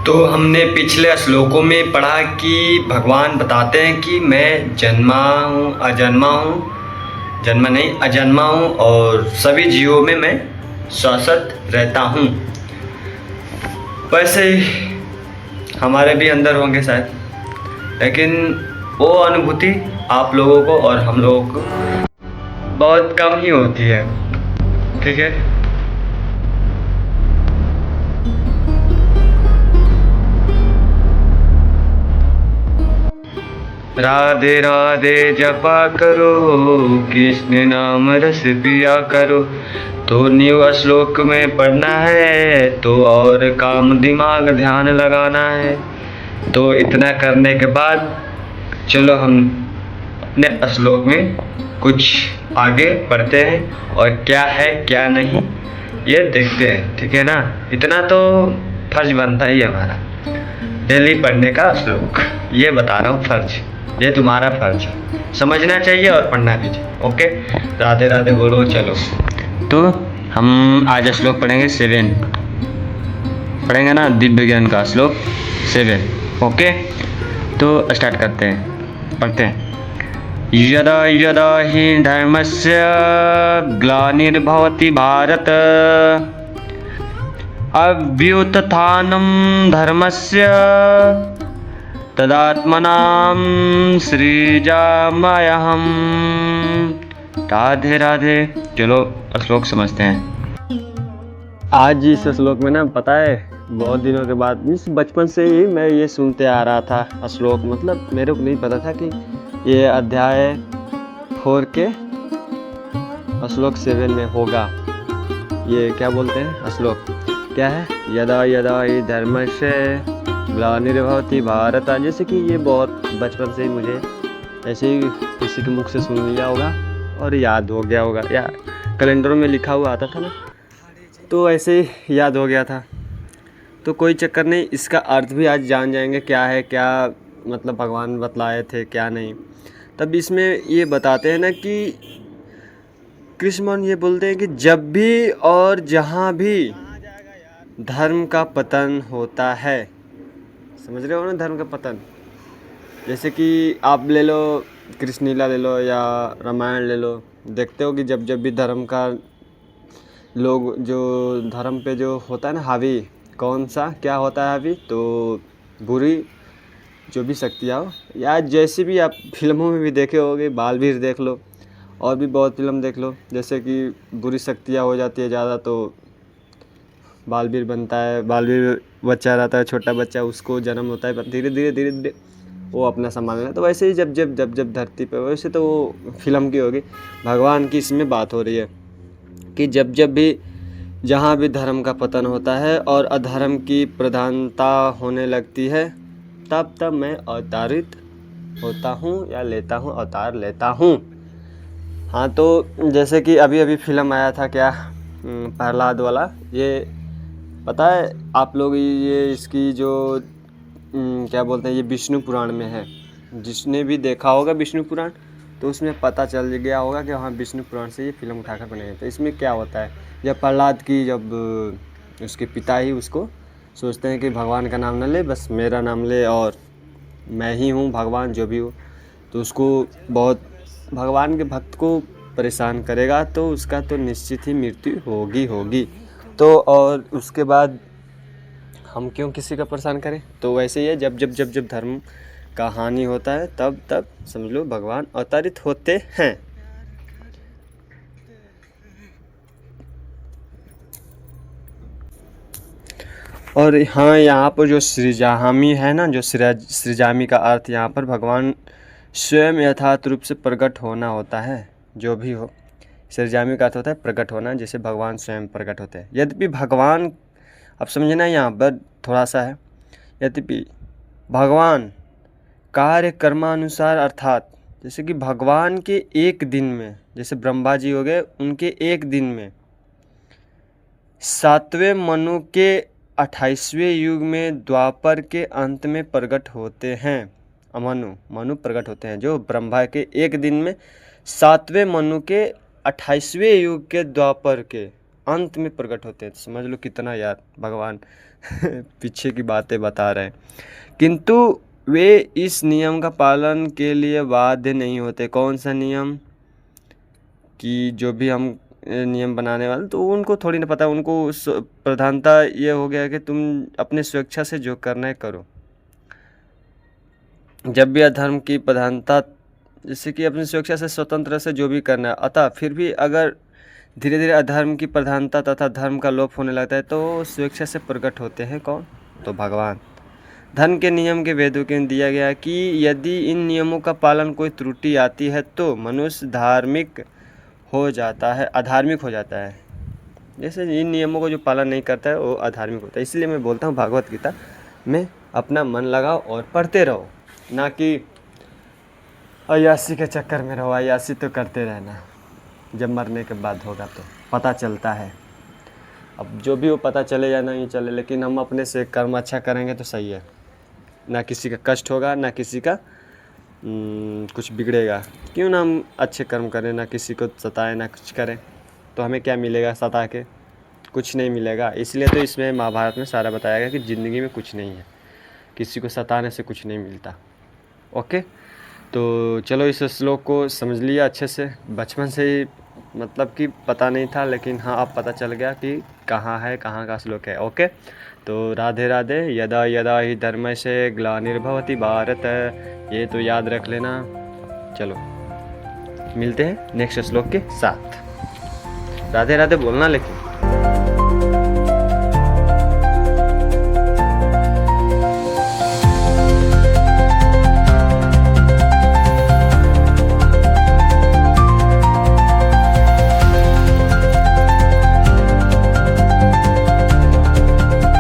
तो हमने पिछले श्लोकों में पढ़ा कि भगवान बताते हैं कि मैं जन्मा हूँ अजन्मा हूँ, जन्मा नहीं अजन्मा हूँ और सभी जीवों में मैं शाश्वत रहता हूँ। वैसे ही हमारे भी अंदर होंगे शायद, लेकिन वो अनुभूति आप लोगों को और हम लोगों को बहुत कम ही होती है। ठीक है। राधे राधे जपा करो, कृष्ण नाम रस पिया करो। तो न्यू श्लोक में पढ़ना है तो और काम दिमाग ध्यान लगाना है। तो इतना करने के बाद चलो हम अपने श्लोक में कुछ आगे बढ़ते हैं और क्या है क्या नहीं ये देखते हैं। ठीक है ना। इतना तो फर्ज बनता ही है हमारा, डेली पढ़ने का श्लोक। ये बता रहा हूँ फर्ज, ये तुम्हारा फर्ज है, समझना चाहिए और पढ़ना भी चाहिए। ओके। राधे राधे बोलो। चलो तो हम आज श्लोक पढ़ेंगे 7 पढ़ेंगे ना, दिव्य ज्ञान का श्लोक 7। ओके तो स्टार्ट करते हैं, पढ़ते हैं। यदा यदा हि धर्मस्य ग्लानिर्भवति भारत अभ्युत्थानं धर्मस्य तदात्मनां सृजाम्यहम्। राधे राधे। चलो श्लोक समझते हैं। आज इस श्लोक में ना पता है बहुत दिनों के बाद, इस बचपन से ही मैं ये सुनते आ रहा था श्लोक, मतलब मेरे को नहीं पता था कि ये अध्याय 4 के श्लोक 7 में होगा। ये क्या बोलते हैं श्लोक क्या है, यदा यदा हि धर्मस्य ग्लानिर्भवति भारत। जैसे कि ये बहुत बचपन से ही मुझे ऐसे ही किसी के मुख से सुन लिया होगा और याद हो गया होगा, या कैलेंडर में लिखा हुआ आता था ना, तो ऐसे ही याद हो गया था। तो कोई चक्कर नहीं, इसका अर्थ भी आज जान जाएंगे क्या है, क्या मतलब भगवान बतलाए थे क्या नहीं। तब इसमें ये बताते हैं ना कि कृष्ण ये बोलते हैं कि जब भी और जहाँ भी धर्म का पतन होता है, समझ रहे हो ना, धर्म का पतन। जैसे कि आप ले लो कृष्ण लीला ले लो या रामायण ले लो, देखते हो कि जब जब भी धर्म का लोग जो धर्म पे जो होता है ना हावी, कौन सा क्या होता है हावी, तो बुरी जो भी शक्तियाँ हो, या जैसे भी आप फिल्मों में भी देखे होगे, बालवीर देख लो और भी बहुत फिल्म देख लो, जैसे कि बुरी शक्तियाँ हो जाती है ज़्यादा तो बालवीर बनता है। बालवीर बच्चा रहता है, छोटा बच्चा, उसको जन्म होता है, धीरे धीरे धीरे धीरे वो अपना संभालना। तो वैसे ही जब जब जब जब धरती पे, वैसे तो वो फिल्म की होगी, भगवान की इसमें बात हो रही है कि जब जब भी जहाँ भी धर्म का पतन होता है और अधर्म की प्रधानता होने लगती है, तब तब मैं अवतारित होता हूँ या लेता हूँ, अवतार लेता हूँ। हाँ तो जैसे कि अभी अभी फिल्म आया था क्या, प्रहलाद वाला, ये पता है आप लोग, ये इसकी जो क्या बोलते हैं, ये विष्णु पुराण में है। जिसने भी देखा होगा विष्णु पुराण तो उसमें पता चल गया होगा कि हाँ विष्णु पुराण से ये फिल्म उठाकर बनाई। तो इसमें क्या होता है, जब प्रहलाद की जब उसके पिता ही उसको सोचते हैं कि भगवान का नाम न ले, बस मेरा नाम ले और मैं ही हूँ भगवान जो भी हो, तो उसको बहुत भगवान के भक्त को परेशान करेगा तो उसका तो निश्चित ही मृत्यु होगी होगी। तो और उसके बाद हम क्यों किसी का परेशान करें। तो वैसे ही है, जब जब जब जब धर्म का हानि होता है तब तब समझ लो भगवान अवतरित होते हैं। और हाँ यहाँ पर जो सृजामी है ना, जो सृजामी का अर्थ यहाँ पर भगवान स्वयं यथार्थ रूप से प्रकट होना होता है। जो भी हो, सृजामी का अर्थ होता है प्रकट होना, जैसे भगवान स्वयं प्रकट होते हैं। यद्यपि भगवान, अब समझना यहाँ पर थोड़ा सा है, यद्यपि भगवान कार्य कर्मानुसार, अर्थात जैसे कि भगवान के एक दिन में, जैसे ब्रह्मा जी हो गए, उनके एक दिन में 7वें मनु के 28वें युग में द्वापर के अंत में प्रकट होते हैं। मनु प्रकट होते हैं, जो ब्रह्मा के एक दिन में 7वें मनु के 28वें युग के द्वापर के अंत में प्रकट होते हैं। तो समझ लो कितना यार भगवान पीछे की बातें बता रहे हैं, किंतु वे इस नियम का पालन के लिए बाध्य नहीं होते। कौन सा नियम? कि जो भी हम नियम बनाने वाले, तो उनको थोड़ी ना पता, उनको प्रधानता ये हो गया कि तुम अपने स्वेच्छा से जो करना है करो। जब भी अधर्म की प्रधानता, जैसे कि अपनी स्वेच्छा से स्वतंत्र से जो भी करना है, अतः फिर भी अगर धीरे धीरे अधर्म की प्रधानता तथा धर्म का लोप होने लगता है तो स्वेच्छा से प्रकट होते हैं कौन? तो भगवान। धर्म के नियम के वेदों के दिया गया कि यदि इन नियमों का पालन कोई त्रुटि आती है तो मनुष्य धार्मिक हो जाता है, अधार्मिक हो जाता है। जैसे इन नियमों को जो पालन नहीं करता है वो अधार्मिक होता है। इसलिए मैं बोलता हूँ भागवत गीता में अपना मन लगाओ और पढ़ते रहो, ना कि अय्यासी के चक्कर में रहो। अय्यासी तो करते रहना, जब मरने के बाद होगा तो पता चलता है। अब जो भी वो पता चले या नहीं चले, लेकिन हम अपने से कर्म अच्छा करेंगे तो सही है, ना किसी का कष्ट होगा, ना किसी का कुछ बिगड़ेगा। क्यों ना हम अच्छे कर्म करें, ना किसी को सताएं, ना कुछ करें, तो हमें क्या मिलेगा सता के? कुछ नहीं मिलेगा। इसलिए तो इसमें महाभारत में सारा बताया गया कि ज़िंदगी में कुछ नहीं है, किसी को सताने से कुछ नहीं मिलता। ओके, तो चलो इस श्लोक को समझ लिया अच्छे से। बचपन से ही मतलब कि पता नहीं था, लेकिन हाँ अब पता चल गया कि कहाँ है, कहाँ का श्लोक है। ओके, तो राधे राधे। यदा यदा ही धर्म से ग्लानिर्भवति भारत, ये तो याद रख लेना। चलो मिलते हैं नेक्स्ट श्लोक के साथ। राधे राधे बोलना लेकिन।